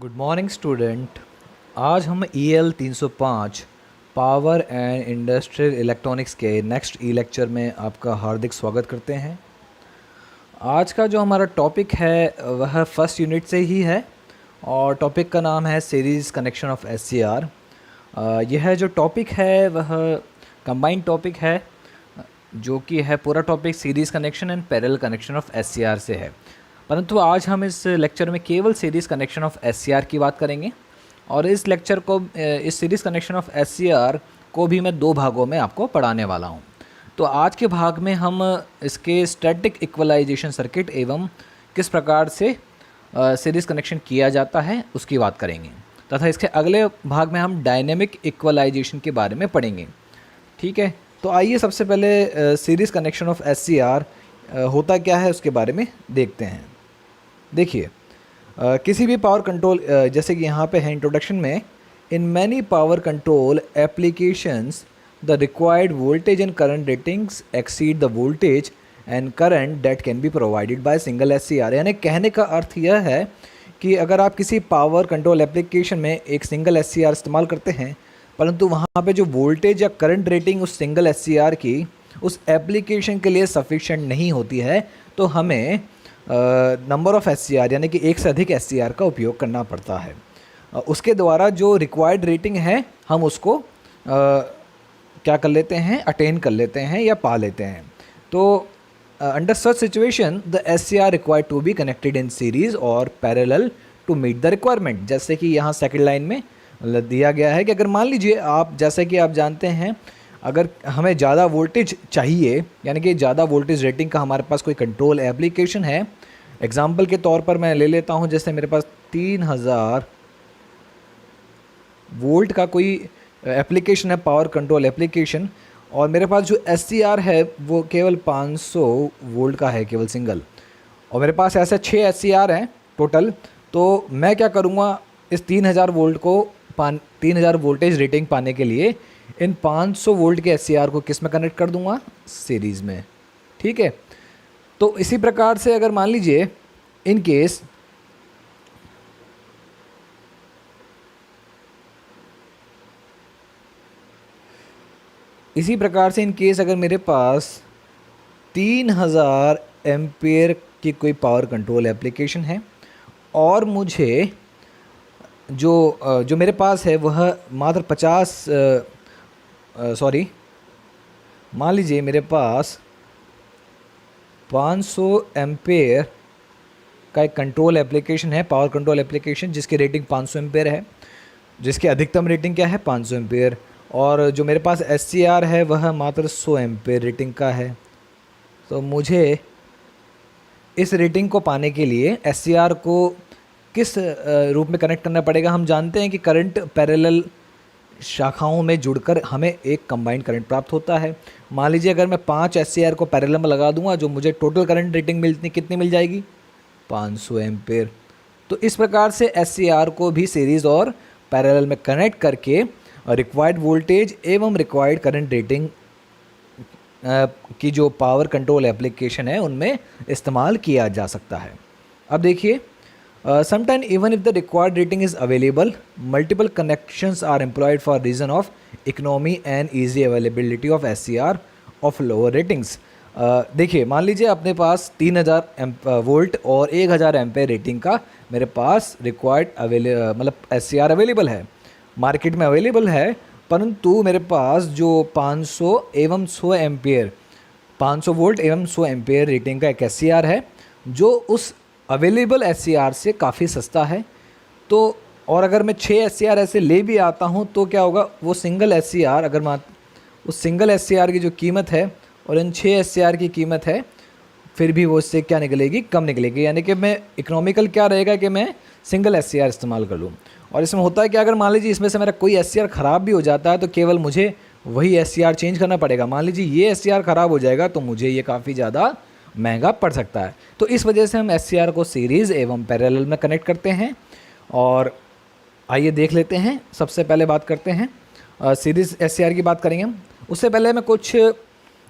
Good morning student. आज हम EL 305 power and industrial electronics के नेक्स्ट ई लेक्चर में आपका हार्दिक स्वागत करते हैं। आज का जो हमारा टॉपिक है वह फर्स्ट यूनिट से ही है और टॉपिक का नाम है सीरीज़ कनेक्शन ऑफ SCR। यह जो टॉपिक है वह कंबाइंड टॉपिक है, जो कि है पूरा topic series connection and parallel connection of SCR से है। परंतु आज हम इस लेक्चर में केवल सीरीज़ कनेक्शन ऑफ SCR की बात करेंगे और इस लेक्चर को इस सीरीज़ कनेक्शन ऑफ SCR को भी मैं दो भागों में आपको पढ़ाने वाला हूं। तो आज के भाग में हम इसके स्टैटिक इक्वलाइजेशन सर्किट एवं किस प्रकार से सीरीज़ कनेक्शन किया जाता है उसकी बात करेंगे, तथा इसके अगले भाग में हम डायनेमिक इक्वलाइजेशन के बारे में पढ़ेंगे। ठीक है, तो आइए सबसे पहले सीरीज़ कनेक्शन ऑफ SCR होता क्या है उसके बारे में देखते हैं। देखिए, किसी भी पावर कंट्रोल जैसे कि यहाँ पे है इंट्रोडक्शन में, in many power control applications the required voltage and current ratings exceed the voltage and current that can be provided by single SCR। यानी कहने का अर्थ यह है कि अगर आप किसी पावर कंट्रोल एप्लीकेशन में एक सिंगल SCR इस्तेमाल करते हैं, परंतु वहाँ पे जो वोल्टेज या करंट रेटिंग उस सिंगल SCR की उस एप्लीकेशन के लिए सफिशिएंट नहीं होती है, तो हमें नंबर ऑफ़ SCR यानी कि एक से अधिक SCR का उपयोग करना पड़ता है। उसके द्वारा जो रिक्वायर्ड रेटिंग है हम उसको क्या कर लेते हैं, अटेन कर लेते हैं या पा लेते हैं। तो under such situation the SCR required to be connected in series और parallel to meet the requirement. जैसे कि यहाँ सेकंड लाइन में दिया गया है कि अगर मान लीजिए आप, जैसे कि आप जानते हैं, अगर हमें ज़्यादा वोल्टेज चाहिए, यानी कि ज़्यादा वोल्टेज रेटिंग का हमारे पास कोई कंट्रोल एप्लीकेशन है। एग्जांपल के तौर पर मैं ले लेता हूं, जैसे मेरे पास 3000 वोल्ट का कोई एप्लीकेशन है, पावर कंट्रोल एप्लीकेशन, और मेरे पास जो SCR है वो केवल 500 वोल्ट का है, केवल सिंगल, और मेरे पास ऐसे 6 SCR हैं टोटल। तो मैं क्या करूँगा, इस 3000 वोल्ट को 3000 वोल्टेज रेटिंग पाने के लिए इन 500 वोल्ट के SCR को किस में कनेक्ट कर दूंगा, सीरीज़ में। ठीक है, तो इसी प्रकार से अगर मान लीजिए इन केस अगर मेरे पास 3000 एम्पेयर की कोई पावर कंट्रोल एप्लीकेशन है और मुझे जो मेरे पास है वह मात्र 50 मान लीजिए मेरे पास 500 एम्पेयर का एक कंट्रोल एप्लीकेशन है, पावर कंट्रोल एप्लीकेशन, जिसकी रेटिंग 500 एम्पेयर है, जिसकी अधिकतम रेटिंग क्या है, 500 एम्पेयर, और जो मेरे पास SCR है वह मात्र 100 एम्पेयर रेटिंग का है। तो मुझे इस रेटिंग को पाने के लिए SCR को किस रूप में कनेक्ट करना पड़ेगा। हम जानते हैं कि करंट पैरेलल शाखाओं में जुड़कर हमें एक कंबाइंड करंट प्राप्त होता है। मान लीजिए अगर मैं 5 SCR को पैरेलल में लगा दूंगा, जो मुझे टोटल करंट रेटिंग कितनी मिल जाएगी, 500 एम्पेयर। तो इस प्रकार से SCR को भी सीरीज़ और पैरेलल में कनेक्ट करके रिक्वायर्ड वोल्टेज एवं रिक्वायर्ड करंट रेटिंग की जो पावर कंट्रोल एप्लीकेशन है उनमें इस्तेमाल किया जा सकता है। अब देखिए, sometime even if the required rating is available, multiple connections are employed for reason of economy and easy availability of SCR of lower ratings। देखिए, मान लीजिए अपने पास 3000 वोल्ट और 1000 एम्पेयर रेटिंग का मेरे पास रिक्वायर्ड मतलब SCR अवेलेबल है, मार्केट में अवेलेबल है, परंतु मेरे पास जो 500 एवं 100 एम्पेयर 500 वोल्ट एवं 100 एम्पेयर रेटिंग का एक SCR है जो उस अवेलेबल SCR से काफ़ी सस्ता है। तो और अगर मैं 6 SCR ऐसे ले भी आता हूँ तो क्या होगा, वो सिंगल SCR, अगर मैं उस सिंगल SCR की जो कीमत है और इन 6 SCR की कीमत है, फिर भी वो इससे क्या निकलेगी, कम निकलेगी। यानी कि मैं इकोनॉमिकल क्या रहेगा कि मैं सिंगल SCR इस्तेमाल कर लूँ। और इसमें होता है कि अगर मान लीजिए इसमें से मेरा कोई SCR ख़राब भी हो जाता है तो केवल मुझे वही SCR चेंज करना पड़ेगा। मान लीजिए ये SCR ख़राब हो जाएगा तो मुझे ये काफ़ी ज़्यादा महंगा पड़ सकता है। तो इस वजह से हम SCR को सीरीज़ एवं पैरेलल में कनेक्ट करते हैं। और आइए देख लेते हैं, सबसे पहले बात करते हैं सीरीज़ SCR की बात करेंगे हम। उससे पहले मैं कुछ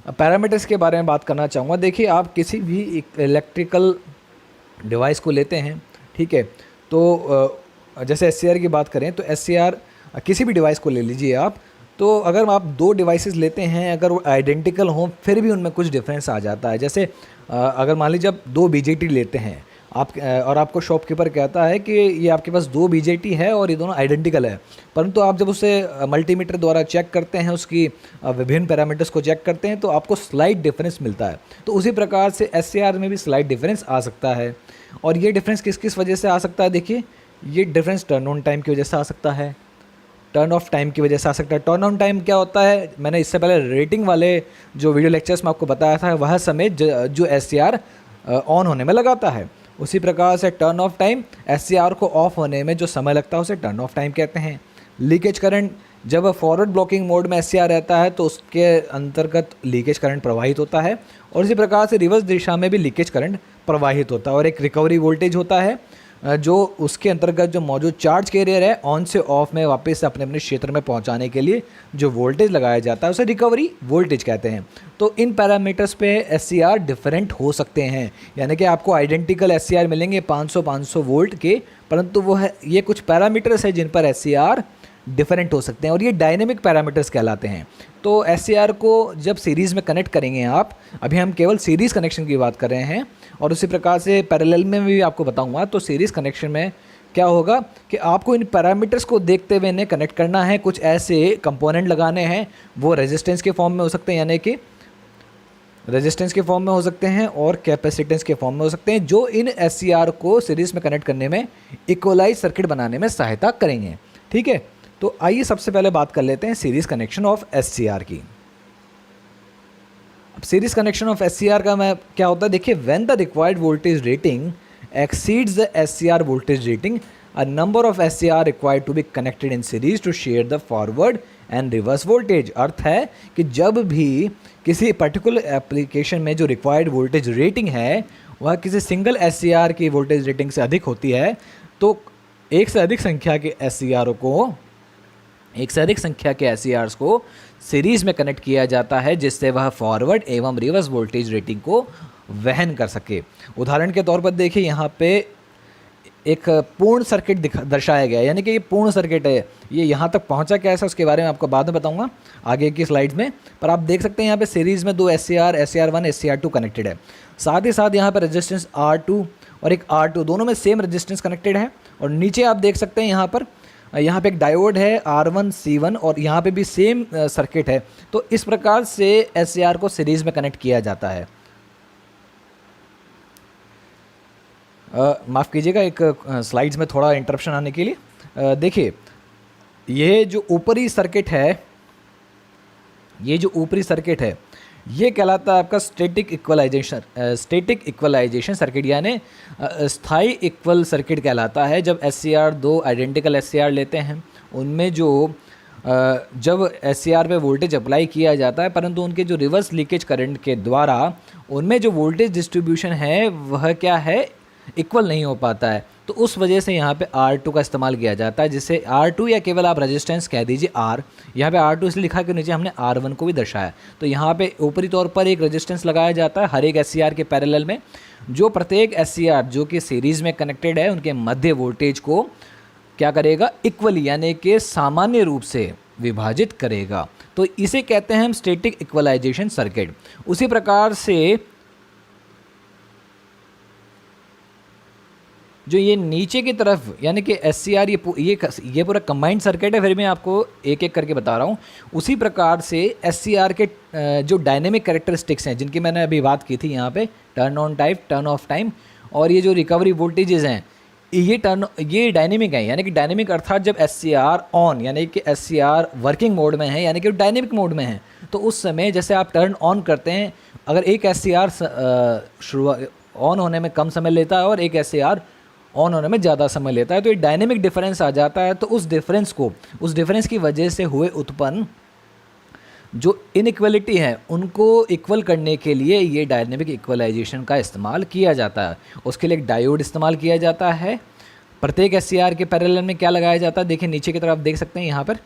पैरामीटर्स के बारे में बात करना चाहूँगा। देखिए, आप किसी भी इलेक्ट्रिकल डिवाइस को लेते हैं, ठीक है, तो जैसे एस की बात करें तो एस किसी भी डिवाइस को ले लीजिए आप, तो अगर आप दो डिवाइसेस लेते हैं, अगर वो आइडेंटिकल हों फिर भी उनमें कुछ डिफरेंस आ जाता है। जैसे अगर मान लीजिए आप दो बीजेटी लेते हैं आप, और आपको शॉपकीपर कहता है कि ये आपके पास दो बीजेटी है और ये दोनों आइडेंटिकल है, परंतु आप जब उसे मल्टीमीटर द्वारा चेक करते हैं, उसकी विभिन्न पैरामीटर्स को चेक करते हैं, तो आपको स्लाइट डिफरेंस मिलता है। तो उसी प्रकार से एस में भी स्लाइट डिफरेंस आ सकता है। और ये डिफरेंस किस किस वजह से आ सकता है? देखिए, ये डिफरेंस टर्न ऑन टाइम की वजह से आ सकता है, टर्न ऑफ टाइम की वजह से आ सकता है। टर्न ऑन टाइम क्या होता है? मैंने इससे पहले रेटिंग वाले जो वीडियो लेक्चर्स में आपको बताया था, वह समय जो एस ऑन होने में लगाता है। उसी प्रकार से टर्न ऑफ टाइम, एस को ऑफ होने में जो समय लगता है उसे टर्न ऑफ टाइम कहते हैं। लीकेज करंट, जब फॉरवर्ड ब्लॉकिंग मोड में एस रहता है तो उसके अंतर्गत लीकेज करंट प्रवाहित होता है, और इसी प्रकार से रिवर्स दिशा में भी लीकेज करंट प्रवाहित होता है। और एक रिकवरी वोल्टेज होता है जो उसके अंतर्गत जो मौजूद चार्ज कैरियर है ऑन से ऑफ में वापस से अपने अपने क्षेत्र में पहुंचाने के लिए जो वोल्टेज लगाया जाता है उसे रिकवरी वोल्टेज कहते हैं। तो इन पैरामीटर्स पे एससीआर डिफरेंट हो सकते हैं, यानी कि आपको आइडेंटिकल एससीआर मिलेंगे 500 वोल्ट के, परंतु वो है ये कुछ पैरामीटर्स है जिन पर एससीआर डिफरेंट हो सकते हैं, और ये डायनेमिक पैरामीटर्स कहलाते हैं। तो एससीआर को जब सीरीज़ में कनेक्ट करेंगे आप, अभी हम केवल सीरीज़ कनेक्शन की बात कर रहे हैं, और उसी प्रकार से पैरेलल में भी आपको बताऊंगा। तो सीरीज़ कनेक्शन में क्या होगा कि आपको इन पैरामीटर्स को देखते हुए इन्हें कनेक्ट करना है। कुछ ऐसे कंपोनेंट लगाने हैं, वो रेजिस्टेंस के फॉर्म में हो सकते हैं, यानी कि रेजिस्टेंस के फॉर्म में हो सकते हैं और कैपेसिटेंस के फॉर्म में हो सकते हैं, जो इन एससीआर को सीरीज़ में कनेक्ट करने में, इक्वलाइज सर्किट बनाने में सहायता करेंगे। ठीक है, तो आइए सबसे पहले बात कर लेते हैं सीरीज़ कनेक्शन ऑफ एससीआर की। अब सीरीज कनेक्शन ऑफ एससीआर का मैं क्या होता है? देखिए, when the required voltage rating exceeds the SCR voltage rating, a number of SCR required to be connected in series to share the forward and reverse voltage. अर्थ है कि जब भी किसी पर्टिकुलर एप्लीकेशन में जो रिक्वायर्ड वोल्टेज रेटिंग है वह किसी सिंगल एससीआर की वोल्टेज रेटिंग से अधिक होती है, तो एक से अधिक संख्या के एससीआर्स को सीरीज़ में कनेक्ट किया जाता है, जिससे वह फॉरवर्ड एवं रिवर्स वोल्टेज रेटिंग को वहन कर सके। उदाहरण के तौर पर देखिए, यहाँ पे एक पूर्ण सर्किट दर्शाया गया है, यानी कि ये पूर्ण सर्किट है। ये यहाँ तक पहुँचा कैसे, उसके बारे में आपको बाद में बताऊंगा आगे की स्लाइड्स में। पर आप देख सकते हैं यहाँ पे सीरीज़ में दो SCR1 SCR2 कनेक्टेड है। साथ ही साथ यहाँ पर रेजिस्टेंस R2 और एक R2 दोनों में सेम रेजिस्टेंस कनेक्टेड है। और नीचे आप देख सकते हैं यहाँ पे एक डायोड है R1 C1 और यहाँ पे भी सेम सर्किट है। तो इस प्रकार से SCR को सीरीज़ में कनेक्ट किया जाता है। माफ़ कीजिएगा, एक स्लाइड्स में थोड़ा इंटरप्शन आने के लिए। देखिए, ये जो ऊपरी सर्किट है ये कहलाता है आपका स्टैटिक इक्वलाइजेशन सर्किट, यानी स्थायी इक्वल सर्किट कहलाता है। जब SCR दो आइडेंटिकल SCR लेते हैं, उनमें जब SCR पे वोल्टेज अप्लाई किया जाता है, परंतु उनके जो रिवर्स लीकेज करंट के द्वारा उनमें जो वोल्टेज डिस्ट्रीब्यूशन है वह क्या है, इक्वल नहीं हो पाता है। तो उस वजह से यहाँ पे R2 का इस्तेमाल किया जाता है, जिससे R2 या केवल आप रेजिस्टेंस कह दीजिए R। यहाँ पे R2 इसलिए लिखा कि नीचे हमने R1 को भी दर्शाया। तो यहाँ पे ऊपरी तौर पर एक रेजिस्टेंस लगाया जाता है हर एक SCR के पैरेलल में, जो प्रत्येक SCR जो कि सीरीज़ में कनेक्टेड है उनके मध्य वोल्टेज को क्या करेगा, इक्वली यानी कि सामान्य रूप से विभाजित करेगा। तो इसे कहते हैं हम स्टैटिक इक्वलाइजेशन सर्किट। उसी प्रकार से जो ये नीचे की तरफ यानी कि SCR ये पूरा कंबाइंड सर्किट है, फिर मैं आपको एक एक करके बता रहा हूँ। उसी प्रकार से SCR के जो डायनेमिक कैरेक्टरिस्टिक्स हैं जिनकी मैंने अभी बात की थी, यहाँ पे turn on time, turn off time, और ये जो रिकवरी वोल्टेजेस हैं ये डायनेमिक है। यानी कि डायनेमिक अर्थात जब SCR ऑन यानी कि SCR वर्किंग मोड में है, यानी कि डायनेमिक मोड में है, तो उस समय जैसे आप टर्न ऑन करते हैं, अगर एक SCR शुरुआत ऑन होने में कम समय लेता है और एक SCR ऑन होने में ज़्यादा समय लेता है, तो ये डायनेमिक डिफरेंस आ जाता है। तो उस डिफरेंस की वजह से हुए उत्पन्न जो इनइक्वलिटी है उनको इक्वल करने के लिए ये डायनेमिक इक्वलाइजेशन का इस्तेमाल किया जाता है। उसके लिए एक डायोड इस्तेमाल किया जाता है। प्रत्येक SCR के पैरेलल में क्या लगाया जाता है, देखिए नीचे की तरफ आप देख सकते हैं, यहाँ पर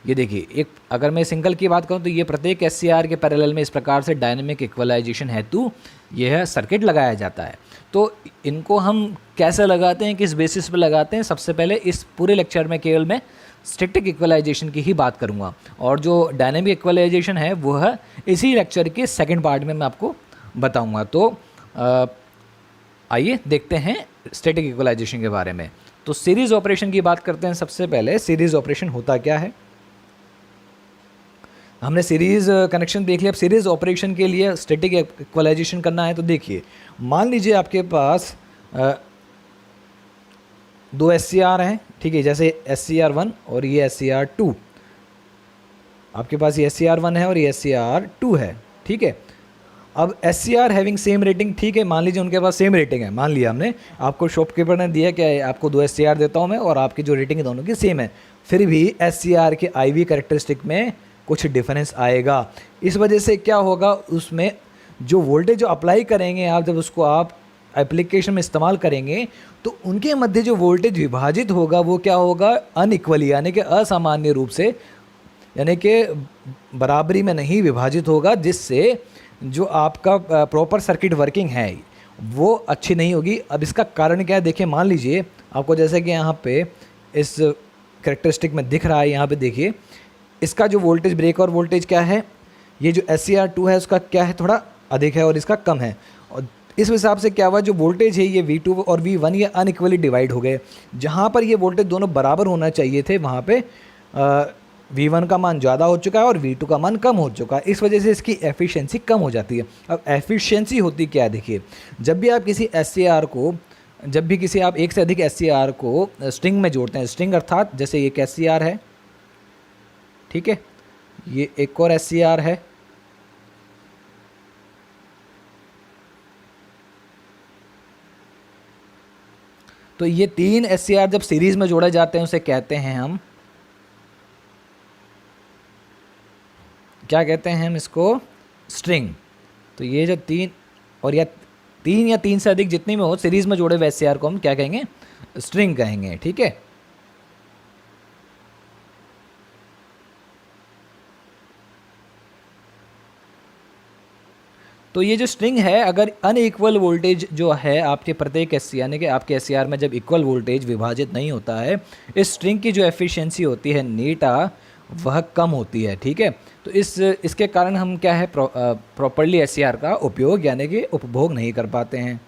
ये देखिए, एक अगर मैं सिंगल की बात करूं तो ये प्रत्येक SCR के पैरेलल में इस प्रकार से डायनेमिक इक्वलाइजेशन हेतु यह सर्किट लगाया जाता है। तो इनको हम कैसे लगाते हैं, किस बेसिस पे लगाते हैं, सबसे पहले इस पूरे लेक्चर में केवल मैं स्टैटिक इक्वलाइजेशन की ही बात करूंगा, और जो डायनेमिक इक्वलाइजेशन है वो है इसी लेक्चर के सेकंड पार्ट में मैं आपको बताऊंगा। तो आइए देखते हैं स्टैटिक इक्वलाइजेशन के बारे में। तो सीरीज ऑपरेशन की बात करते हैं। सबसे पहले सीरीज ऑपरेशन होता क्या है, हमने सीरीज कनेक्शन देख लिया। अब सीरीज ऑपरेशन के लिए स्टैटिक इक्वलाइजेशन करना है। तो देखिए, मान लीजिए आपके पास दो SCR हैं, ठीक है, जैसे SCR1 और ये SCR2। आपके पास ये SCR1 है और ये SCR2 है, ठीक है। अब SCR हैविंग सेम रेटिंग, ठीक है, मान लीजिए उनके पास सेम रेटिंग है। मान लिया हमने, आपको शॉपकीपर ने दिया कि आपको दो SCR देता हूँ मैं, और आपकी जो रेटिंग है दोनों की सेम है, फिर भी SCR के IV कैरेक्टरिस्टिक में कुछ डिफरेंस आएगा। इस वजह से क्या होगा, उसमें जो वोल्टेज जो अप्लाई करेंगे आप, जब उसको आप एप्लीकेशन में इस्तेमाल करेंगे तो उनके मध्य जो वोल्टेज विभाजित होगा वो क्या होगा, अनइक्वली, यानी कि असामान्य रूप से, यानी कि बराबरी में नहीं विभाजित होगा, जिससे जो आपका प्रॉपर सर्किट वर्किंग है वो अच्छी नहीं होगी। अब इसका कारण क्या है, देखिए, मान लीजिए आपको जैसे कि यहाँ पे इस कैरेक्टरिस्टिक में दिख रहा है, यहाँ पे देखिए इसका जो वोल्टेज ब्रेक और वोल्टेज क्या है, ये जो SCR2 है उसका क्या है, थोड़ा अधिक है और इसका कम है। और इस हिसाब से क्या हुआ, जो वोल्टेज है ये V2 और V1 ये अनइक्वली डिवाइड हो गए। जहाँ पर ये वोल्टेज दोनों बराबर होना चाहिए थे, वहाँ पे V1 का मान ज़्यादा हो चुका है और V2 का मान कम हो चुका है। इस वजह से इसकी एफिशिएंसी कम हो जाती है। अब एफिशिएंसी होती क्या है, देखिए, जब भी आप किसी SCR को, जब भी किसी आप एक से अधिक SCR को स्ट्रिंग में जोड़ते हैं, स्ट्रिंग अर्थात जैसे एक SCR है, ठीक है, ये एक और SCR है, तो ये तीन SCR जब सीरीज में जोड़े जाते हैं उसे कहते हैं हम, क्या कहते हैं हम इसको, स्ट्रिंग। तो ये जो तीन और या तीन से अधिक जितनी में हो सीरीज में जोड़े हुए SCR को हम क्या कहेंगे, स्ट्रिंग कहेंगे, ठीक है। तो ये जो स्ट्रिंग है, अगर अनइक्वल वोल्टेज जो है आपके प्रत्येक SCR, यानी कि आपके SCR में जब इक्वल वोल्टेज विभाजित नहीं होता है, इस स्ट्रिंग की जो एफिशिएंसी होती है नीटा, वह कम होती है, ठीक है। तो इसके कारण हम क्या है, प्रॉपरली SCR का उपयोग यानी कि उपभोग नहीं कर पाते हैं।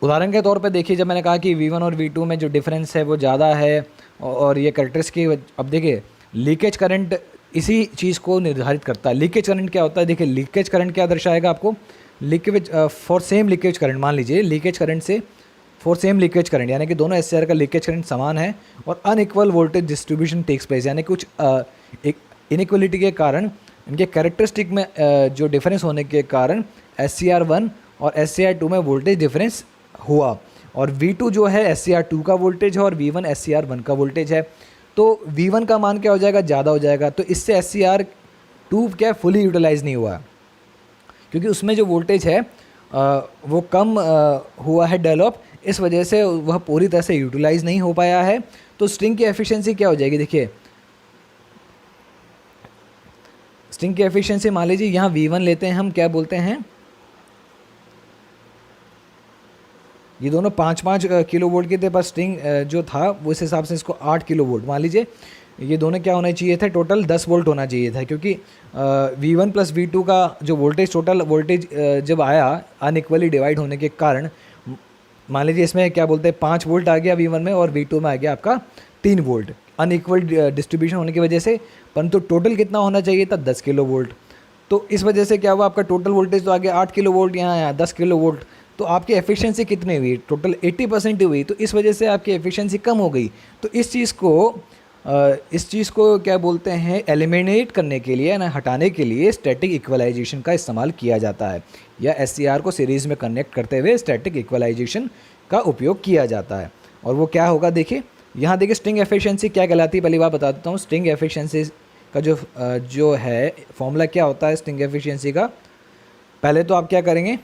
उदाहरण के तौर पे देखिए, जब मैंने कहा कि V1 और V2 में जो डिफरेंस है वो ज़्यादा है, और ये कैरेक्टरिस्टिक, अब देखिए लीकेज करंट इसी चीज़ को निर्धारित करता है। लीकेज करंट क्या होता है, देखिए लीकेज करंट क्या दर्शाएगा आपको, leakage for same leakage current, मान लीजिए लीकेज करंट से फॉर सेम लीकेज करंट, यानी कि दोनों SCR का लीकेज करंट समान है और unequal voltage distribution takes place, यानी कुछ एक इनइक्वलिटी के कारण इनके कैरेक्टरिस्टिक में जो डिफरेंस होने के कारण SCR1 और SCR2 में वोल्टेज डिफरेंस हुआ, और V2 जो है SCR2 का वोल्टेज है और V1 SCR1 का वोल्टेज है। तो V1 का मान क्या हो जाएगा, ज़्यादा हो जाएगा, तो इससे SCR2 क्या फुली यूटिलाइज नहीं हुआ, क्योंकि उसमें जो वोल्टेज है वो कम हुआ है डेवलप, इस वजह से वह पूरी तरह से यूटिलाइज नहीं हो पाया है। तो स्ट्रिंग की एफिशिएंसी क्या हो जाएगी, देखिए स्ट्रिंग की एफिशिएंसी, मान लीजिए यहाँ V1 लेते हैं हम, क्या बोलते हैं, ये दोनों 5-5 किलो वोल्ट के थे, पर स्ट्रिंग जो था वो इस हिसाब से इसको 8 किलो वोल्ट, मान लीजिए ये दोनों क्या होना चाहिए था, टोटल 10 वोल्ट होना चाहिए था, क्योंकि V1 प्लस V2 का जो वोल्टेज, टोटल वोल्टेज जब आया अनइक्वली डिवाइड होने के कारण, मान लीजिए इसमें क्या बोलते हैं 5 वोल्ट आ गया V1 में और V2 में आ गया आपका 3 वोल्ट, अनइक्वल डिस्ट्रीब्यूशन होने की वजह से, परंतु टोटल कितना होना चाहिए था, 10 किलो वोल्ट। तो इस वजह से क्या हुआ, आपका टोटल वोल्टेज तो आ गया 8 किलो वोल्ट, यहाँ आया 10 किलो वोल्ट, तो आपकी एफिशिएंसी कितनी हुई, टोटल 80% हुई, तो इस वजह से आपकी एफिशिएंसी कम हो गई। तो इस चीज़ को क्या बोलते हैं, एलिमिनेट करने के लिए ना, हटाने के लिए स्टैटिक इक्वलाइजेशन का इस्तेमाल किया जाता है, या SCR को सीरीज़ में कनेक्ट करते हुए स्टैटिक इक्वलाइजेशन का उपयोग किया जाता है। और वो क्या होगा, देखिए यहाँ देखिए स्ट्रिंग एफिशिएंसी क्या कहलाती है, पहली बात बता देता हूँ। स्ट्रिंग एफिशिएंसी का जो है फॉर्मूला क्या होता है स्ट्रिंग एफिशिएंसी का, पहले तो आप क्या करेंगे,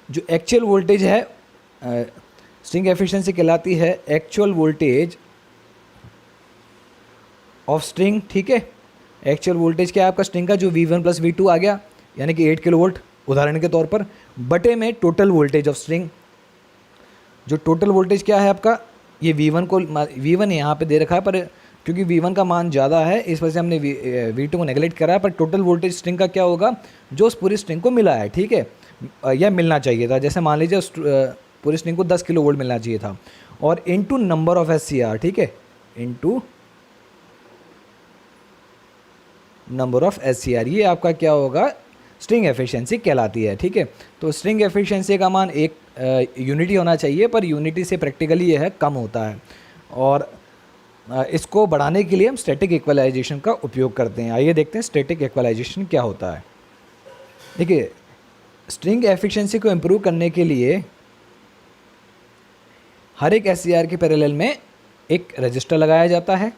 जो एक्चुअल वोल्टेज है, स्ट्रिंग एफिशिएंसी कहलाती है एक्चुअल वोल्टेज ऑफ स्ट्रिंग, ठीक है। एक्चुअल वोल्टेज क्या है आपका स्ट्रिंग का, जो V1 प्लस V2 आ गया, यानी कि 8 किलो वोल्ट उदाहरण के तौर पर, बटे में टोटल वोल्टेज ऑफ स्ट्रिंग। जो टोटल वोल्टेज क्या है आपका, ये V1 को, V1 यहाँ पे दे रखा है, पर क्योंकि V1 का मान ज़्यादा है इस वजह से हमने V2 को नेगलेक्ट करा है, पर टोटल वोल्टेज स्ट्रिंग का क्या होगा, जो उस पूरी स्ट्रिंग को मिला है, ठीक है, यह मिलना चाहिए था। जैसे मान लीजिए उस पूरी स्ट्रिंग को 10 किलो वोल्ट मिलना चाहिए था, और इनटू नंबर ऑफ SCR, ठीक है, इनटू नंबर ऑफ SCR, ये आपका क्या होगा, स्ट्रिंग एफिशिएंसी कहलाती है, ठीक है। तो स्ट्रिंग एफिशिएंसी का मान एक यूनिटी होना चाहिए, पर यूनिटी से प्रैक्टिकली यह कम होता है, और इसको बढ़ाने के लिए हम स्टैटिक इक्वलाइजेशन का उपयोग करते हैं। आइए देखते हैं स्टैटिक इक्वलाइजेशन क्या होता है। देखिए, स्ट्रिंग एफिशिएंसी को इम्प्रूव करने के लिए हर एक SCR के पैरेलल में एक रजिस्टर लगाया जाता है,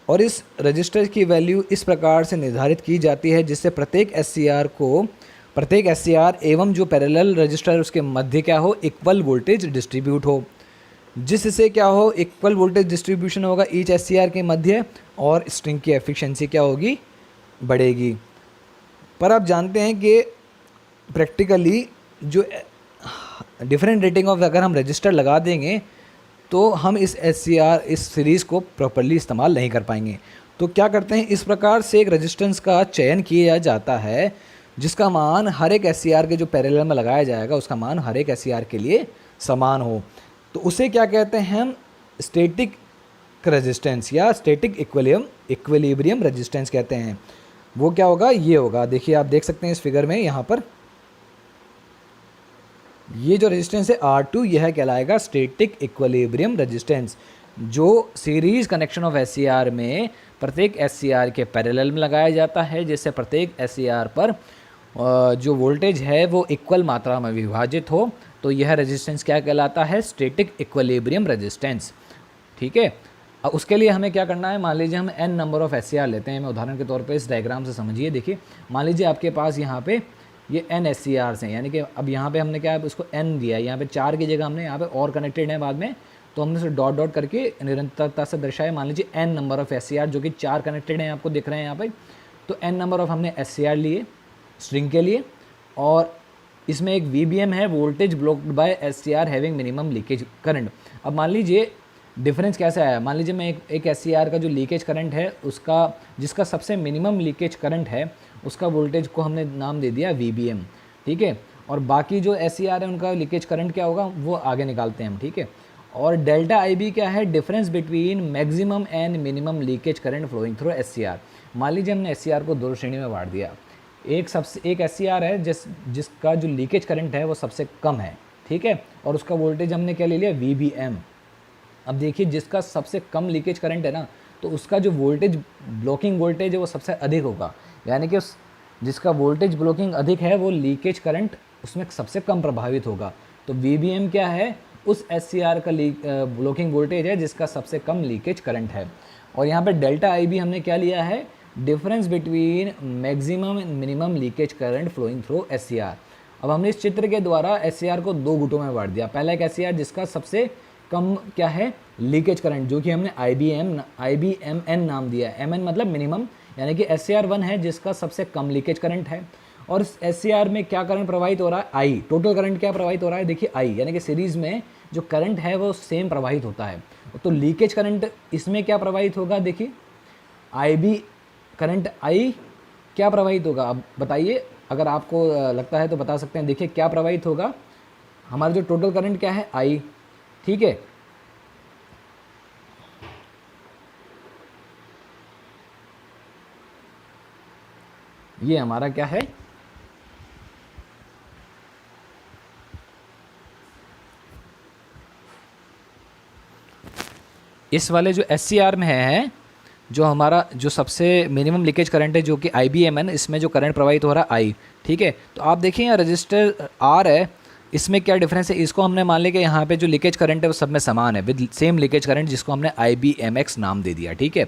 और इस रजिस्टर की वैल्यू इस प्रकार से निर्धारित की जाती है जिससे प्रत्येक SCR एवं जो पैरेलल रजिस्टर उसके मध्य क्या हो, इक्वल वोल्टेज डिस्ट्रीब्यूट हो, जिससे क्या हो, इक्वल वोल्टेज डिस्ट्रीब्यूशन होगा ईच SCR के मध्य, और स्ट्रिंग की एफिशिएंसी क्या होगी, बढ़ेगी। पर आप जानते हैं कि प्रैक्टिकली जो डिफरेंट रेटिंग ऑफ अगर हम रजिस्टर लगा देंगे तो हम इस सीरीज़ को प्रॉपर्ली इस्तेमाल नहीं कर पाएंगे। तो क्या करते हैं, इस प्रकार से एक रेजिस्टेंस का चयन किया जाता है जिसका मान हर एक SCR के जो पैरेलल में लगाया जाएगा उसका मान हर एक SCR के लिए समान हो। तो उसे क्या कहते हैं हम, स्टैटिक रेजिस्टेंस या स्टैटिक इक्विलिब्रियम रेजिस्टेंस कहते हैं। वो क्या होगा, ये होगा, देखिए आप देख सकते हैं इस फिगर में, यहाँ पर ये जो रेजिस्टेंस है R2, यह कहलाएगा स्टैटिक इक्विलिब्रियम रेजिस्टेंस, जो सीरीज़ कनेक्शन ऑफ SCR में प्रत्येक SCR के पैरेलल में लगाया जाता है, जिससे प्रत्येक SCR पर जो वोल्टेज है वो इक्वल मात्रा में विभाजित हो। तो यह रेजिस्टेंस क्या कहलाता है, स्टैटिक इक्विलिब्रियम रेजिस्टेंस, ठीक है। अब उसके लिए हमें क्या करना है, मान लीजिए हम n नंबर ऑफ SCR लेते हैं। मैं उदाहरण के तौर पे इस डायग्राम से समझिए। देखिए, मान लीजिए आपके पास यहाँ पे ये n SCRs हैं, यानी कि अब यहाँ पे हमने क्या उसको n दिया है, यहाँ पे 4 की जगह हमने यहाँ पे और कनेक्टेड है बाद में, तो हमने उसे डॉट डॉट करके निरंतरता से दर्शाया। मान लीजिए n नंबर ऑफ SCR जो कि 4 कनेक्टेड हैं, आपको दिख रहे हैं यहाँ पे। तो n नंबर ऑफ हमने SCR लिए स्ट्रिंग के लिए, और इसमें एक VBM है, voltage blocked by SCR having minimum leakage current. अब मान लीजिए डिफरेंस कैसे आया, मान लीजिए मैं एक SCR का जो लीकेज करंट है उसका, जिसका सबसे मिनिमम लीकेज करंट है, उसका वोल्टेज को हमने नाम दे दिया VBM, ठीक है। और बाकी जो SCR है उनका लीकेज करंट क्या होगा वो आगे निकालते हैं हम, ठीक है। और डेल्टा IB क्या है, difference between maximum and minimum leakage current flowing through SCR। मान लीजिए हमने SCR को 2 श्रेणी में बांट दिया। एक SCR है जिसका जो लीकेज करंट है वो सबसे कम है, ठीक है, और उसका वोल्टेज हमने क्या ले लिया, VBM। अब देखिए, जिसका सबसे कम लीकेज करंट है ना, तो उसका जो वोल्टेज ब्लॉकिंग वोल्टेज है वो सबसे अधिक होगा, यानी कि जिसका वोल्टेज ब्लॉकिंग अधिक है वो लीकेज करंट उसमें सबसे कम प्रभावित होगा। तो VBM क्या है, उस SCR का ब्लॉकिंग वोल्टेज है जिसका सबसे कम लीकेज करंट है। और यहाँ पे डेल्टा IB हमने क्या लिया है, difference between maximum and minimum leakage current flowing through SCR। अब हमने इस चित्र के द्वारा SCR को 2 गुटों में बांट दिया। पहला एक SCR जिसका सबसे कम क्या है, लीकेज करंट, जो कि हमने IBMN नाम दिया है। MN मतलब मिनिमम, यानी कि SCR1 है जिसका सबसे कम लीकेज करंट है। और इस SCR में क्या करंट प्रवाहित हो रहा है, I। टोटल करंट क्या प्रवाहित हो रहा है, देखिए I, यानी कि सीरीज़ में जो करंट है वो सेम प्रवाहित होता है। तो लीकेज करंट इसमें क्या प्रवाहित होगा, देखिए IB करंट I क्या प्रवाहित होगा, अब बताइए, अगर आपको लगता है तो बता सकते हैं। देखिए क्या प्रवाहित होगा, हमारा जो टोटल करंट क्या है, I, ठीक है। ये हमारा क्या है, इस वाले जो SCR में है, जो हमारा जो सबसे मिनिमम लीकेज करंट है जो कि IBMN, इसमें जो करंट प्रवाहित हो रहा है I, ठीक है। तो आप देखिए यहाँ रजिस्टर R है, इसमें क्या डिफरेंस है, इसको हमने मान लिया कि यहाँ पे जो लीकेज करंट है वो सब में समान है विद सेम लीकेज करंट, जिसको हमने IBMX नाम दे दिया, ठीक है।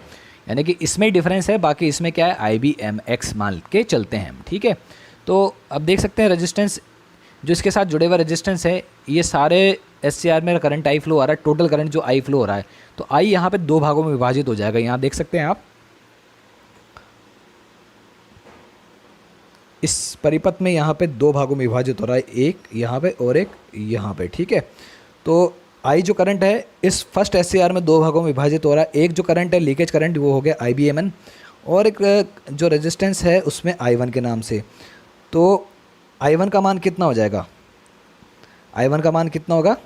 यानी कि इसमें डिफरेंस है, बाकी इसमें क्या है, IBMX मान के चलते हैं, ठीक है। तो अब देख सकते हैं रेजिस्टेंस जो इसके साथ जुड़े हुए रेजिस्टेंस है, ये सारे एस सी आर में करंट आई फ्लो आ रहा है, टोटल करंट जो आई फ्लो हो रहा है, तो आई यहाँ पे दो भागों में विभाजित हो जाएगा। यहाँ देख सकते हैं आप, इस परिपथ में यहाँ पे दो भागों में विभाजित हो रहा है, एक यहाँ पे और एक यहाँ पे, ठीक है। तो आई जो करंट है इस फर्स्ट एस में दो भागों में विभाजित हो रहा है। एक जो करंट है लीकेज करंट, वो हो गया IBMN, और एक जो रेजिस्टेंस है उसमें I1 के नाम से। तो I1 का मान कितना हो जाएगा, I1 का मान कितना होगा,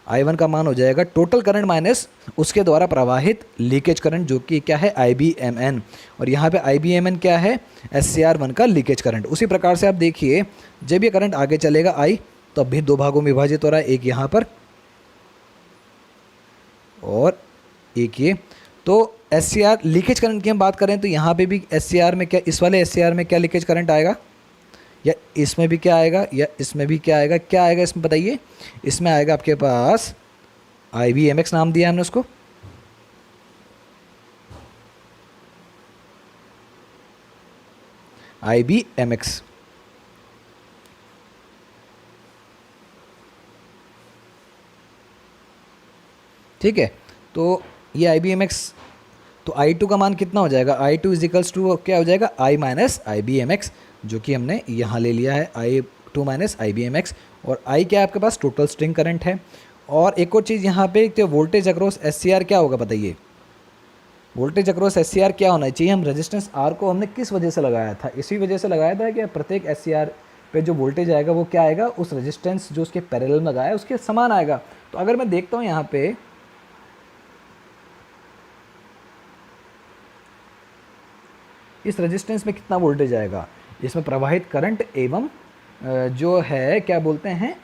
I1 का मान हो जाएगा टोटल करंट माइनस उसके द्वारा प्रवाहित लीकेज करंट, जो कि क्या है IBMN, और यहाँ पे IBMN क्या है, SCR1 का लीकेज करंट। उसी प्रकार से आप देखिए जब ये करंट आगे चलेगा I, तो अब भी दो भागों में विभाजित हो रहा है, एक यहाँ पर और एक ये। तो SCR लीकेज करंट की हम बात करें तो यहाँ पे भी SCR में क्या, इस वाले SCR में क्या लीकेज करंट आएगा, या इसमें भी क्या आएगा, या इसमें भी क्या आएगा, क्या आएगा इसमें बताइए। इसमें आएगा आपके पास IBMX नाम दिया हमने उसको, IBMX, ठीक है। तो ये IBMX, तो I2 का मान कितना हो जाएगा, I2 इजिकल्स टू क्या हो जाएगा, I माइनस IBMX, जो कि हमने यहाँ ले लिया है I2 माइनस IBMX। और I क्या है आपके पास, टोटल स्ट्रिंग करंट है। और एक और चीज़ यहाँ पे, तो वोल्टेज अक्रॉस SCR क्या होगा बताइए, वोल्टेज अक्रॉस SCR क्या होना चाहिए। हम रेजिस्टेंस R को हमने किस वजह से लगाया था, इसी वजह से लगाया था कि प्रत्येक SCR पे जो वोल्टेज आएगा वो क्या आएगा, उस रेजिस्टेंस जो उसके पैरेलल में लगाया है उसके समान आएगा। तो अगर मैं देखता हूँ यहाँ पे इस रेजिस्टेंस में कितना वोल्टेज आएगा, इसमें प्रवाहित करंट एवं जो है क्या बोलते हैं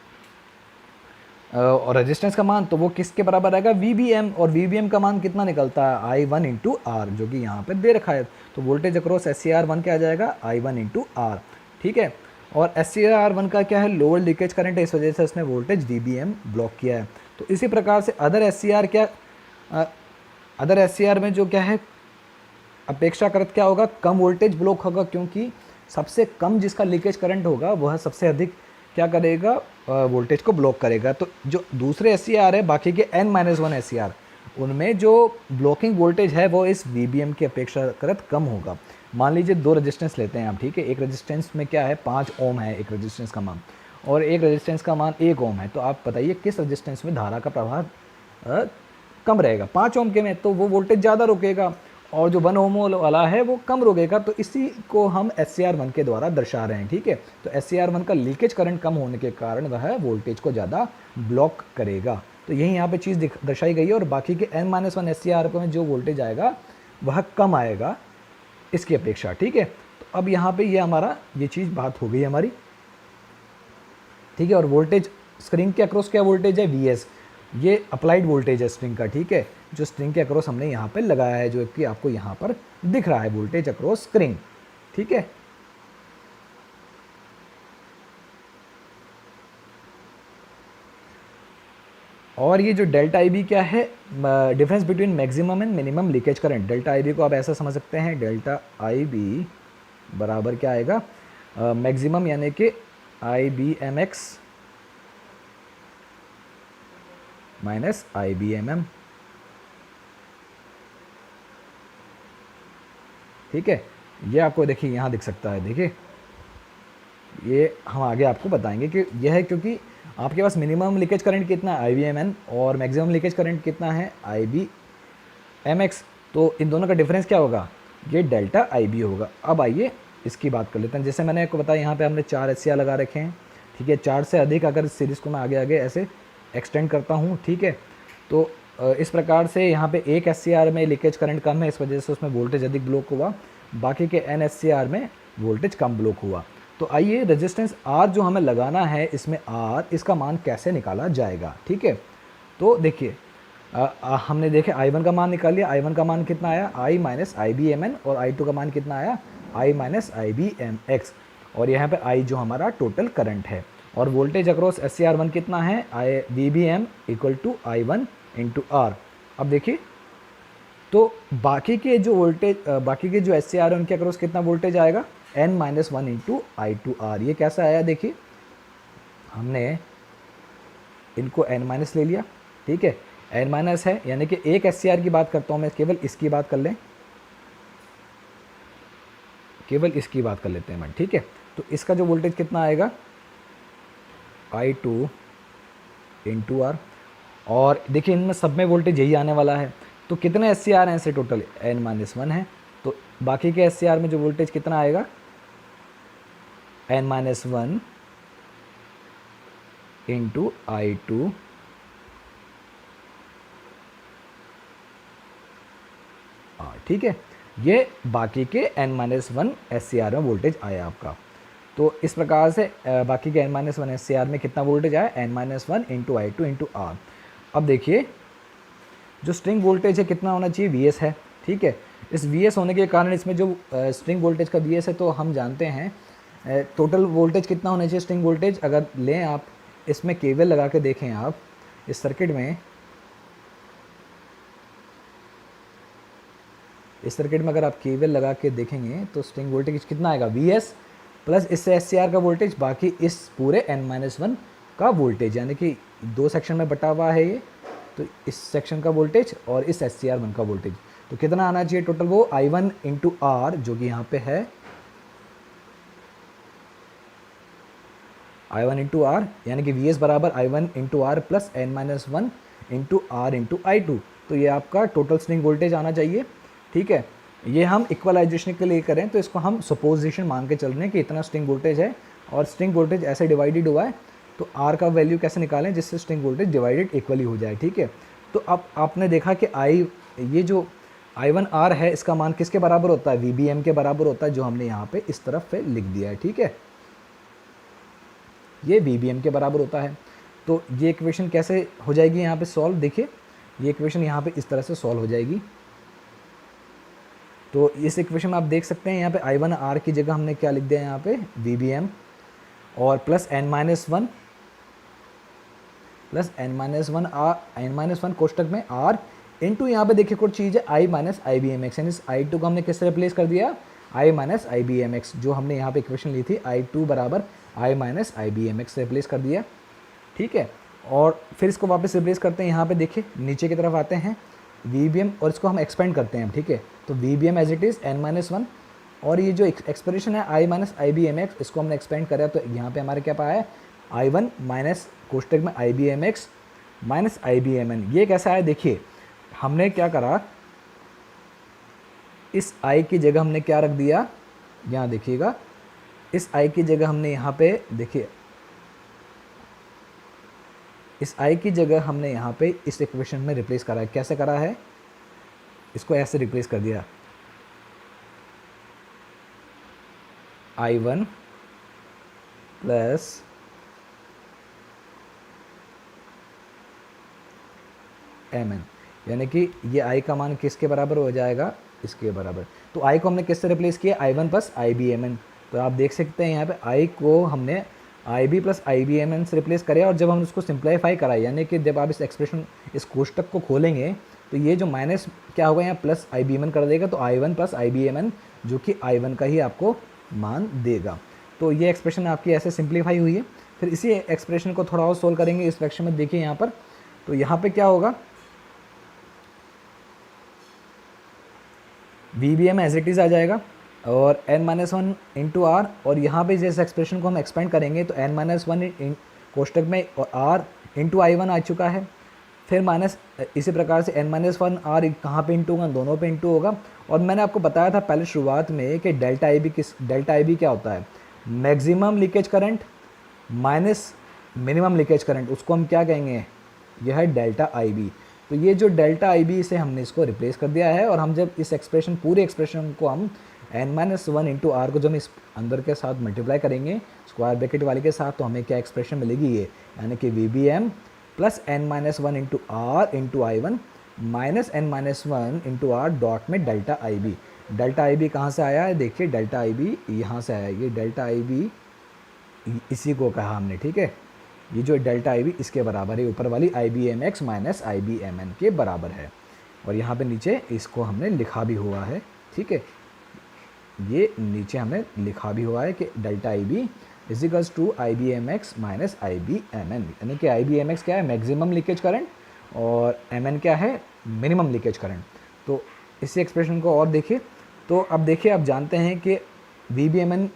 और रेजिस्टेंस का मान, तो वो किसके बराबर आएगा, VBM, और VBM का मान कितना निकलता है I1 इंटू आर, जो कि यहाँ पे दे रखा है। तो वोल्टेज अक्रॉस SCR1 क्या आ जाएगा, I1 इंटू आर, ठीक है। और SCR1 का क्या है, लोअर लीकेज करंट है, इस वजह से उसने वोल्टेज VBM ब्लॉक किया है। तो इसी प्रकार से अदर SCR क्या, अदर SCR में जो क्या है अपेक्षाकृत क्या होगा, कम वोल्टेज ब्लॉक होगा, क्योंकि सबसे कम जिसका लीकेज करंट होगा वह सबसे अधिक क्या करेगा, वोल्टेज को ब्लॉक करेगा। तो जो दूसरे SCR है, बाकी के N-1 SCR, उनमें जो ब्लॉकिंग वोल्टेज है वो इस VBM की अपेक्षाकृत कम होगा। मान लीजिए दो रेजिस्टेंस लेते हैं आप, ठीक है। एक रेजिस्टेंस में क्या है 5 ओम है एक रेजिस्टेंस का मान, और एक रेजिस्टेंस का मान 1 ओम है। तो आप बताइए किस रेजिस्टेंस में धारा का प्रवाह कम रहेगा, 5 ओम के में तो वो वोल्टेज ज़्यादा रोकेगा, और जो 1 ओम वाला है वो कम रोकेगा। तो इसी को हम SCR1 के द्वारा दर्शा रहे हैं, ठीक है। तो SCR1 का लीकेज करंट कम होने के कारण वह वोल्टेज को ज़्यादा ब्लॉक करेगा। तो यही यहाँ पे चीज़ दर्शाई गई है, और बाकी के N-1 SCR में जो वोल्टेज आएगा वह कम आएगा इसकी अपेक्षा, ठीक है। तो अब यहाँ पे ये हमारा ये चीज़ बात हो गई हमारी, ठीक है। और वोल्टेज स्प्रिंग के अक्रॉस क्या वोल्टेज है, VS, ये अप्लाइड वोल्टेज है स्प्रिंग का, ठीक है, जो स्प्रिंग के अक्रॉस हमने यहाँ पे लगाया है, जो कि आपको यहाँ पर दिख रहा है वोल्टेज अक्रॉस स्प्रिंग, ठीक है। और ये जो डेल्टा IB क्या है, difference between maximum and minimum leakage current. Delta IB को आप ऐसा समझ सकते हैं, डेल्टा IB बराबर क्या आएगा, मैक्सिमम यानी कि IBMX माइनस IBMM, ठीक है। ये आपको देखिए यहाँ दिख सकता है, देखिए ये हम आगे आपको बताएंगे कि यह है, क्योंकि आपके पास मिनिमम लीकेज करंट कितना है IBMN और मैक्सिमम लीकेज करंट कितना है IBMX, तो इन दोनों का डिफरेंस क्या होगा, ये डेल्टा IB होगा। अब आइए इसकी बात कर लेते हैं। जैसे मैंने आपको बताया यहाँ पे हमने 4 SCR लगा रखे हैं, ठीक है। 4 से अधिक अगर सीरीज़ को मैं आगे आगे ऐसे एक्सटेंड करता हूँ, ठीक है, तो इस प्रकार से यहाँ पे एक SCR में लीकेज करंट कम है, इस वजह से उसमें वोल्टेज अधिक ब्लॉक हुआ, बाकी के N SCR में वोल्टेज कम ब्लॉक हुआ। तो आइए रेजिस्टेंस R जो हमें लगाना है, इसमें R इसका मान कैसे निकाला जाएगा, ठीक है। तो देखिए हमने देखे I1 का मान निकाल लिया, I1 का मान कितना आया, I माइनस IBMN, और I2 का मान कितना आया, I माइनस IBMX, और यहाँ पे I जो हमारा टोटल करंट है, और वोल्टेज अक्रॉस SCR1 कितना है, VBM equal to I1 into R। अब देखिए तो बाकी के जो वोल्टेज, बाकी के जो SCR है उनके अक्रॉस कितना वोल्टेज आएगा, N-1 इंटू I2R। ये कैसा आया देखिए, हमने इनको n माइनस ले लिया, ठीक है, n माइनस है यानी कि एक SCR की बात करता हूँ मैं, केवल इसकी बात कर लें, केवल इसकी बात कर लेते हैं मैं, ठीक है। तो इसका जो वोल्टेज कितना आएगा I2 इंटू आर, और देखिए इनमें सब में वोल्टेज यही आने वाला है। तो कितने SCR हैं ऐसे टोटल, n-1 है, तो बाकी के SCR में जो वोल्टेज कितना आएगा n-1 इंटू I2 ठीक है, ये बाकी के n-1 SCR में वोल्टेज आया आपका। तो इस प्रकार से बाकी के n-1 SCR में कितना वोल्टेज आया, n-1 into I2 into are. अब देखिए जो स्ट्रिंग वोल्टेज है कितना होना चाहिए, Vs है, ठीक है। इस Vs होने के कारण इसमें जो स्ट्रिंग वोल्टेज का Vs है, तो हम जानते हैं टोटल वोल्टेज कितना होना चाहिए, स्ट्रिंग वोल्टेज अगर लें आप, इसमें केवल लगा के देखें आप इस सर्किट में, इस सर्किट में अगर आप केवल लगा के देखेंगे तो स्ट्रिंग वोल्टेज कितना आएगा, Vs प्लस इससे SCR का वोल्टेज, बाकी इस पूरे n-1 का वोल्टेज, यानी कि दो सेक्शन में बटा हुआ है ये, तो इस सेक्शन का वोल्टेज और इस SCR1 का वोल्टेज, तो कितना आना चाहिए टोटल, वो I1 इंटू आर जो कि यहाँ पे है I1 इंटू आर, यानी कि Vs बराबर I1 into R plus n-1 into R into I2। तो ये आपका टोटल स्ट्रिंग वोल्टेज आना चाहिए, ठीक है। ये हम इक्वलाइजेशन के लिए करें तो इसको हम सपोजिशन मान के चल रहे हैं कि इतना स्ट्रिंग वोल्टेज है और स्ट्रिंग वोल्टेज ऐसे डिवाइडेड हुआ है, तो आर का वैल्यू कैसे निकालें जिससे स्ट्रिंग वोल्टेज डिवाइडेड इक्वली हो जाए, ठीक है। तो अब आपने देखा कि ये जो I1 R है इसका मान किसके बराबर होता है, VBM के बराबर होता है, जो हमने यहाँ पे इस तरफ पे लिख दिया है, ठीक है, ये VBM के बराबर होता है। तो ये इक्वेशन कैसे हो जाएगी यहाँ पे सॉल्व, देखिए ये इक्वेशन यहाँ पे इस तरह से सॉल्व हो जाएगी। तो इस इक्वेशन में आप देख सकते हैं यहाँ पे I1 R की जगह हमने क्या लिख दिया है यहाँ पे VBM और प्लस n-1 कोष्टक में R इंटू यहाँ पे देखिए कुछ चीज़ है I माइनस IBMX, यानी इस I2 को हमने किससे रिप्लेस कर दिया, I माइनस IBMX, जो हमने यहाँ पे इक्वेशन ली थी I2 बराबर I माइनस IBMX से रिप्लेस कर दिया, ठीक है। और फिर इसको वापस रिप्लेस करते हैं, यहाँ पे देखिए नीचे की तरफ आते हैं VBM और इसको हम एक्सपेंड करते हैं, ठीक है। तो VBM as it is n-1 और ये जो एक्सप्रेशन है I माइनस IBMX, इसको हमने एक्सपेंड करा तो यहाँ पे हमारे क्या पाया है I1 माइनस कोष्टक में IBMX माइनस IBMN। ये कैसा है, देखिए हमने क्या करा, इस I की जगह हमने क्या रख दिया, यहाँ देखिएगा इस I की जगह हमने यहाँ पे देखिए, इस I की जगह हमने यहाँ पे इस इक्वेशन में रिप्लेस करा है, कैसे करा है, इसको ऐसे रिप्लेस कर दिया I1 प्लस mn, यानी कि ये I का मान किसके बराबर हो जाएगा, इसके बराबर। तो I को हमने किससे रिप्लेस किया, I1 प्लस IBMN। तो आप देख सकते हैं यहाँ पे I को हमने IB प्लस IBMN से रिप्लेस करें, और जब हम उसको सिंप्लीफाई कराए, यानी कि जब आप इस एक्सप्रेशन इस कोष्टक को खोलेंगे तो ये जो माइनस क्या होगा यहाँ प्लस IBMN कर देगा, तो I1 प्लस IBMN जो कि I1 का ही आपको मान देगा। तो ये एक्सप्रेशन आपकी ऐसे सिंप्लीफाई हुई है। फिर इसी एक्सप्रेशन को थोड़ा और सोल्व करेंगे इस फ्रैक्शन में, देखिए यहाँ पर, तो यहाँ पे क्या होगा, VBM एज इट इज़ आ जाएगा और n-1 इंटू आर, और यहाँ पे जैसे एक्सप्रेशन को हम एक्सपेंड करेंगे तो n-1 कोष्टक में और r इंटू I1 आ चुका है, फिर माइनस इसी प्रकार से n-1 r कहाँ पे इंटू होगा, दोनों पे इंटू होगा। और मैंने आपको बताया था पहले शुरुआत में कि डेल्टा IB क्या होता है, maximum leakage current minus minimum leakage current, उसको हम क्या कहेंगे, यह है डेल्टा IB। तो ये जो डेल्टा IB से हमने इसको रिप्लेस कर दिया है, और हम जब इस एक्सप्रेशन पूरे एक्सप्रेशन को हम n-1 इंटू आर को जब इस अंदर के साथ मल्टीप्लाई करेंगे स्क्वायर ब्रैकेट वाले के साथ, तो हमें क्या एक्सप्रेशन मिलेगी, ये यानी कि VBM plus n-1 into R into I1 minus n-1 into R dot में डेल्टा IB। डेल्टा IB कहाँ से आया है, देखिए डेल्टा IB यहाँ से आया है, ये डेल्टा IB इसी को कहा हमने, ठीक है। ये जो डेल्टा IB इसके बराबर है, ऊपर वाली IBMX माइनस IBMN के बराबर है, और यहाँ पे नीचे इसको हमने लिखा भी हुआ है, ठीक है। ये नीचे हमने लिखा भी हुआ है कि delta IB equals to I B M X minus I B M N, यानी कि आई बी एम एक्स क्या है, मैक्सिमम लीकेज करंट, और एम एन क्या है, मिनिमम लीकेज करंट। तो इसी एक्सप्रेशन को और देखिए, तो अब देखिए आप जानते हैं कि वी बी एम एन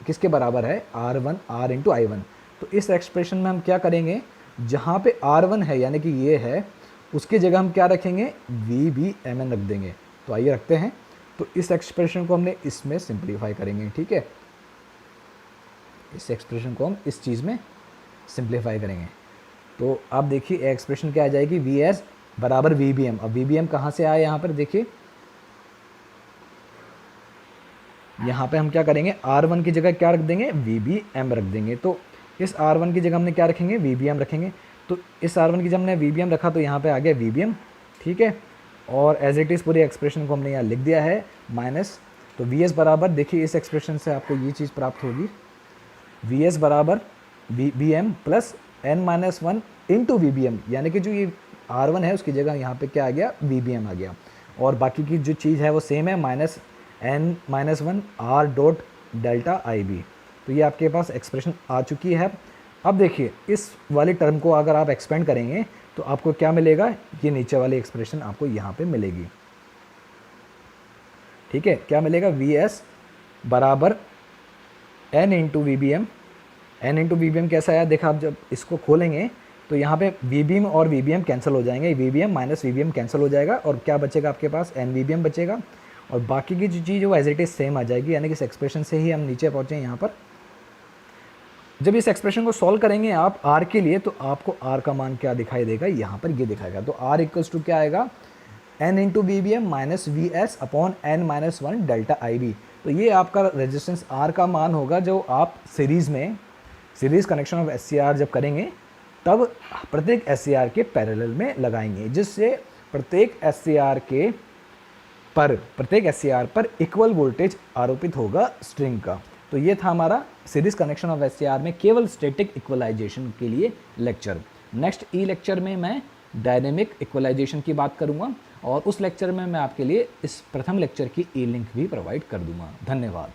किसके बराबर है, R one R into I one. तो इस एक्सप्रेशन में हम क्या करेंगे, जहाँ पे आर वन है यानी कि ये है, उसकी जगह हम क्या रखेंगे, वी बी एम एन रख देंगे। तो आइए रखते हैं। तो इस एक्सप्रेशन को हमने इसमें सिंप्लीफाई करेंगे, ठीक है, इस एक्सप्रेशन को हम इस चीज़ में सिंप्लीफाई करेंगे। तो आप देखिए एक्सप्रेशन क्या आ जाएगी, वी एस बराबर वी बी एम। अब वी बी एम कहाँ से आया, यहाँ पर देखिए, यहाँ पे हम क्या करेंगे, आर वन की जगह क्या रख देंगे, वी बी एम रख देंगे। तो इस आर वन की जगह हमने क्या रखेंगे, वी बी एम रखेंगे। तो इस आर वन की जगह हमने वी बी एम रखा, तो यहाँ पे आ गया वी बी एम, ठीक है। और एज इट इज़ पूरी एक्सप्रेशन को हमने यहाँ लिख दिया है, माइनस, तो वी एस बराबर, देखिए इस एक्सप्रेशन से आपको ये चीज़ प्राप्त होगी, वी एस बराबर V B M plus N minus one into V B M, यानी कि जो ये आर वन है उसकी जगह यहाँ पे क्या आ गया, वी बी एम आ गया। और बाकी की जो चीज़ है वो सेम है, minus N minus one R dot delta I B. तो ये आपके पास एक्सप्रेशन आ चुकी है। अब देखिए इस वाली टर्म को अगर आप एक्सपेंड करेंगे तो आपको क्या मिलेगा, ये नीचे वाली एक्सप्रेशन आपको यहाँ पे मिलेगी, ठीक है। क्या मिलेगा, वी एस बराबर N into V B M. N into V B M कैसा आया, देखा आप जब इसको खोलेंगे तो यहाँ पे वी बी एम और वी बी एम कैंसिल हो जाएंगे, V B M minus V B M cancel हो जाएगा, और क्या बचेगा आपके पास, एन वी बी एम बचेगा। और बाकी की जो चीज़ वो एज इट इज़ सेम आ जाएगी, यानी कि इस एक्सप्रेशन से ही हम नीचे पहुँचे यहाँ पर। जब इस एक्सप्रेशन को सॉल्व करेंगे आप आर के लिए, तो आपको आर का मान क्या दिखाई देगा, यहाँ पर ये दिखाएगा। तो आर इक्वल्स टू क्या आएगा, N into V B M minus V S upon N minus one delta I B. तो ये आपका रेजिस्टेंस आर का मान होगा, जो आप series connection of S C R जब करेंगे तब प्रत्येक एस सी आर के पैरेलल में लगाएंगे, जिससे प्रत्येक एस सी आर पर इक्वल वोल्टेज आरोपित होगा स्ट्रिंग का। तो ये था हमारा series connection of S C R में केवल स्टैटिक इक्वलाइजेशन के लिए लेक्चर। नेक्स्ट ई लेक्चर में मैं डायनेमिक इक्वलाइजेशन की बात करूंगा, और उस लेक्चर में मैं आपके लिए इस प्रथम लेक्चर की ई लिंक भी प्रोवाइड कर दूंगा। धन्यवाद।